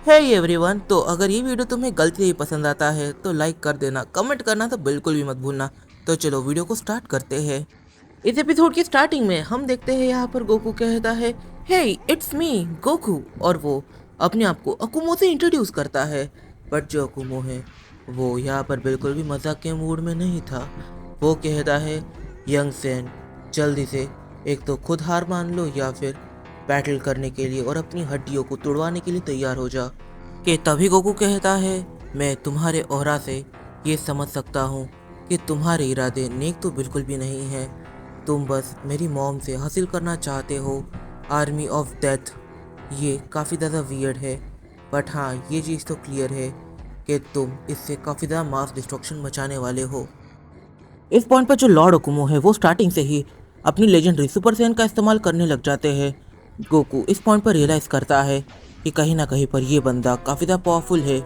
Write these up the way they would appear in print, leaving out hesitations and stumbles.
है एवरीवन, तो अगर ये वीडियो तुम्हें गलती से पसंद आता है तो लाइक कर देना, कमेंट करना तो बिल्कुल भी मत भूलना। तो चलो वीडियो को स्टार्ट करते हैं। इस एपिसोड की स्टार्टिंग में हम देखते हैं यहाँ पर गोकू कहता है, हे इट्स मी गोकू, और वो अपने आप को अकुमो से इंट्रोड्यूस करता है। बट जो अकुमो है वो यहाँ पर बिल्कुल भी मजाक के मूड में नहीं था। वो कहता है, यंग सेन, जल्दी से एक तो खुद हार मान लो या फिर बैटल करने के लिए और अपनी हड्डियों को तोड़वाने के लिए तैयार हो जा। कि तभी गोकू कहता है, मैं तुम्हारे ऑरा से ये समझ सकता हूँ कि तुम्हारे इरादे नेक तो बिल्कुल भी नहीं है। तुम बस मेरी मॉम से हासिल करना चाहते हो आर्मी ऑफ डेथ। ये काफ़ी ज़्यादा वियर्ड है, बट हाँ ये चीज़ तो क्लियर है कि तुम इससे काफ़ी ज़्यादा मास डिस्ट्रक्शन मचाने वाले हो। इस पॉइंट पर जो लॉर्ड ओकुमो है वो स्टार्टिंग से ही अपनी लेजेंडरी सुपर सैन का इस्तेमाल करने लग जाते हैं। गोकू इस पॉइंट पर रियलाइज़ करता है कि कहीं ना कहीं पर ये बंदा काफ़ी ज़्यादा पावरफुल है।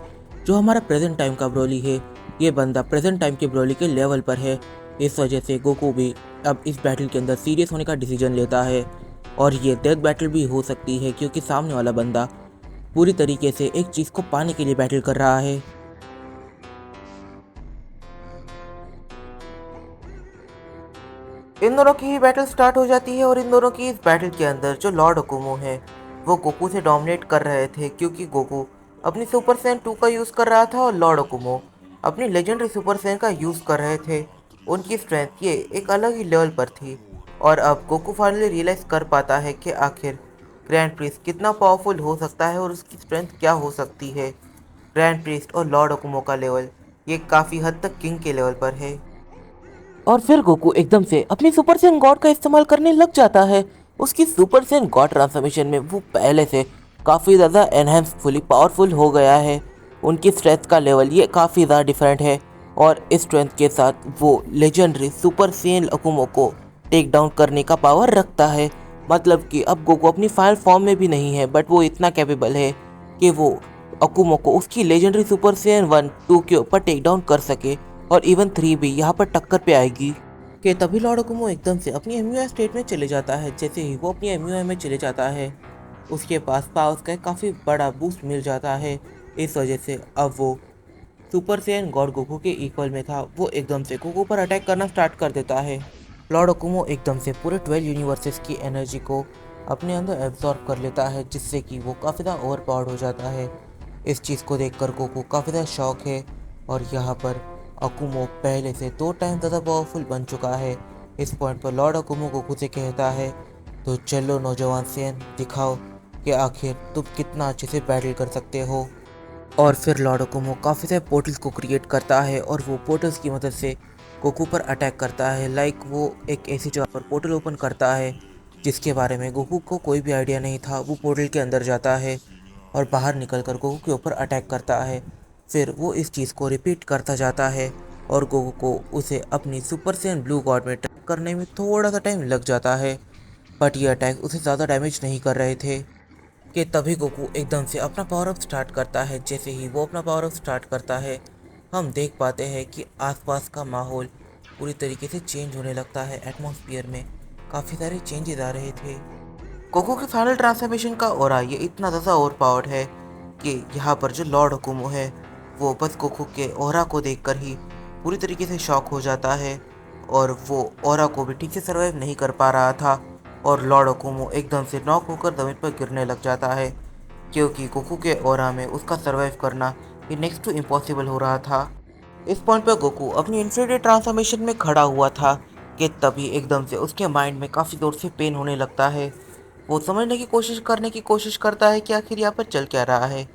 जो हमारा प्रेजेंट टाइम का ब्रोली है, ये बंदा प्रेजेंट टाइम के ब्रोली के लेवल पर है। इस वजह से गोकू भी अब इस बैटल के अंदर सीरियस होने का डिसीजन लेता है। और ये डेथ बैटल भी हो सकती है क्योंकि सामने वाला बंदा पूरी तरीके से एक चीज़ को पाने के लिए बैटल कर रहा है। इन दोनों की ही बैटल स्टार्ट हो जाती है और इन दोनों की इस बैटल के अंदर जो लॉर्ड ओकुमो है वो गोकू से डोमिनेट कर रहे थे, क्योंकि गोकू अपनी सुपर सैन 2 का यूज़ कर रहा था और लॉर्ड ओकुमो अपनी लेजेंडरी सुपर सैन का यूज़ कर रहे थे। उनकी स्ट्रेंथ ये एक अलग ही लेवल पर थी। और अब गोकू फाइनली रियलाइज़ कर पाता है कि आखिर ग्रैंड प्रिस्ट कितना पावरफुल हो सकता है और उसकी स्ट्रेंथ क्या हो सकती है। ग्रैंड प्रिस्ट और लॉर्ड ओकुमो का लेवल ये काफ़ी हद तक किंग के लेवल पर है। और फिर गोकू एकदम से अपनी सुपर सैन गॉड का इस्तेमाल करने लग जाता है। उसकी सुपर सैन गॉड ट्रांसफॉर्मेशन में वो पहले से काफ़ी ज़्यादा एनहेंस फुली पावरफुल हो गया है। उनकी स्ट्रेंथ का लेवल ये काफ़ी ज़्यादा डिफरेंट है और इस स्ट्रेंथ के साथ वो लेजेंडरी सुपर सैन अकुमो को टेक डाउन करने का पावर रखता है। मतलब कि अब गोकू अपनी फाइनल फॉर्म में भी नहीं है, बट वो इतना कैपेबल है कि वो अकुमो को उसकी लेजेंडरी सुपर सैन 1, 2 के ऊपर टेक डाउन कर सके। और इवन 3 भी यहाँ पर टक्कर पे आएगी। कि तभी लॉर्ड ओकुमो एकदम से अपनी एमयूआई स्टेट में चले जाता है। जैसे ही वो अपनी एमयूआई में चले जाता है उसके पास पावर्स का काफ़ी बड़ा बूस्ट मिल जाता है। इस वजह से अब वो सुपर सैयन गॉड गोकू के इक्वल में था। वो एकदम से गोकू पर अटैक करना स्टार्ट कर देता है। लॉर्ड ओकुमो एकदम से पूरे 12 यूनिवर्सेस की एनर्जी को अपने अंदर एब्जॉर्ब कर लेता है, जिससे कि वो काफ़ी ज़्यादा ओवर पावर्ड हो जाता है। इस चीज़ को देखकर गोकू काफ़ी ज़्यादा शॉक है और यहाँ पर अकुमो पहले से 2 टाइम ज़्यादा पावरफुल बन चुका है। इस पॉइंट पर लॉर्ड अकुमो गोकू से कहता है, तो चलो नौजवान सैन, दिखाओ कि आखिर तुम कितना अच्छे से बैटल कर सकते हो। और फिर लॉर्ड ओकुमो काफ़ी सारे पोर्टल्स को क्रिएट करता है और वो पोर्टल्स की मदद से गोकू पर अटैक करता है। लाइक वो एक ऐसी जगह पर पोर्टल ओपन करता है जिसके बारे में गोकू को कोई भी आइडिया नहीं था। वो पोर्टल के अंदर जाता है और बाहर निकलकर गोकू के ऊपर अटैक करता है। फिर वो इस चीज़ को रिपीट करता जाता है और गोकू को उसे अपनी सुपर सैयन ब्लू गॉड में ट्रैप करने में थोड़ा सा टाइम लग जाता है, बट ये अटैक उसे ज़्यादा डैमेज नहीं कर रहे थे। कि तभी गोकू एकदम से अपना पावर अप स्टार्ट करता है। जैसे ही वो अपना पावर अप स्टार्ट करता है हम देख पाते हैं कि आसपास का माहौल पूरी तरीके से चेंज होने लगता है। एटमॉस्फेयर में काफ़ी सारे चेंजेस आ रहे थे। गोकू के फाइनल ट्रांसफॉर्मेशन का ऑरा ये इतना ज़्यादा ओवर पावर्ड है कि यहाँ पर जो लॉर्ड हुकुमो है वो बस गोकू के ऑरा को देखकर ही पूरी तरीके से शॉक हो जाता है और वो ऑरा को भी ठीक से सर्वाइव नहीं कर पा रहा था। और लॉर्ड हुकुमो एकदम से नॉक होकर ज़मीन पर गिरने लग जाता है, क्योंकि गोकू के ऑरा में उसका सर्वाइव करना ये नेक्स्ट टू इम्पॉसिबल हो रहा था। इस पॉइंट पर गोकू अपनी इन्फिनिटी ट्रांसफॉर्मेशन में खड़ा हुआ था कि तभी एकदम से उसके माइंड में काफ़ी जोर से पेन होने लगता है। वो समझने की कोशिश करता है कि आखिर यहाँ पर चल क्या रहा है।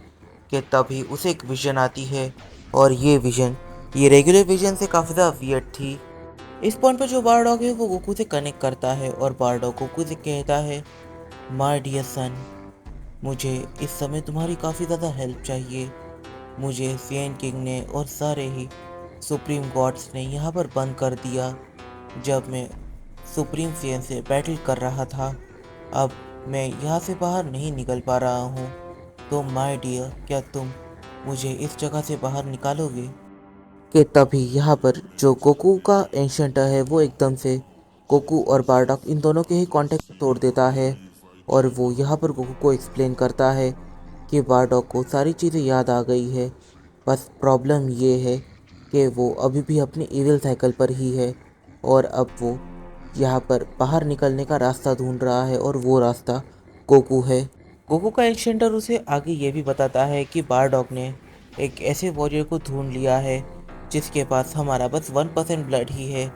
कि तभी उसे एक विजन आती है और ये विजन ये रेगुलर विजन से काफ़ी ज़्यादा वियर्ड थी। इस पॉइंट पर जो बारडॉग है वो गोकू से कनेक्ट करता है और बारडॉग गोकू से कहता है, माय डियर सन, मुझे इस समय तुम्हारी काफ़ी ज़्यादा हेल्प चाहिए। मुझे सैयन किंग ने और सारे ही सुप्रीम गॉड्स ने यहाँ पर बंद कर दिया जब मैं सुप्रीम सैयन से बैटल कर रहा था। अब मैं यहाँ से बाहर नहीं निकल पा रहा हूँ, तो माय डियर, क्या तुम मुझे इस जगह से बाहर निकालोगे? कि तभी यहाँ पर जो गोकू का एंशंट है वो एकदम से गोकू और बारडॉक इन दोनों के ही कांटेक्ट तोड़ देता है और वो यहाँ पर गोकू को एक्सप्लेन करता है कि बारडॉग को सारी चीज़ें याद आ गई है। बस प्रॉब्लम ये है कि वो अभी भी अपनी इविल साइकिल पर ही है और अब वो यहाँ पर बाहर निकलने का रास्ता ढूंढ रहा है और वो रास्ता गोकू है। गोकू का एंशंटर उसे आगे ये भी बताता है कि बारडॉग ने एक ऐसे वॉरियर को ढूंढ लिया है जिसके पास हमारा बस 1% ब्लड ही है,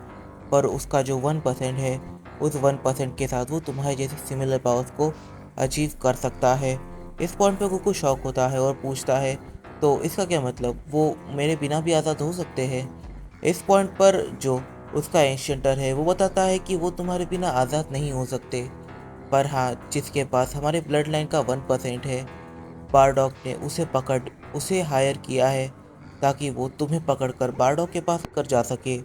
पर उसका जो 1% है उस 1% के साथ वो तुम्हारे जैसे सिमिलर पावर्स को अचीव कर सकता है। इस पॉइंट पे गोकू शॉक होता है और पूछता है तो इसका क्या मतलब, वो मेरे बिना भी आज़ाद हो सकते हैं। इस पॉइंट पर जो उसका एंशंटर है वो बताता है कि वो तुम्हारे बिना आज़ाद नहीं हो सकते, पर हाँ जिसके पास हमारे ब्लड लाइन का 1% है, बारडॉग ने उसे हायर किया है ताकि वो तुम्हें पकड़कर बारडॉग के पास कर जा सके।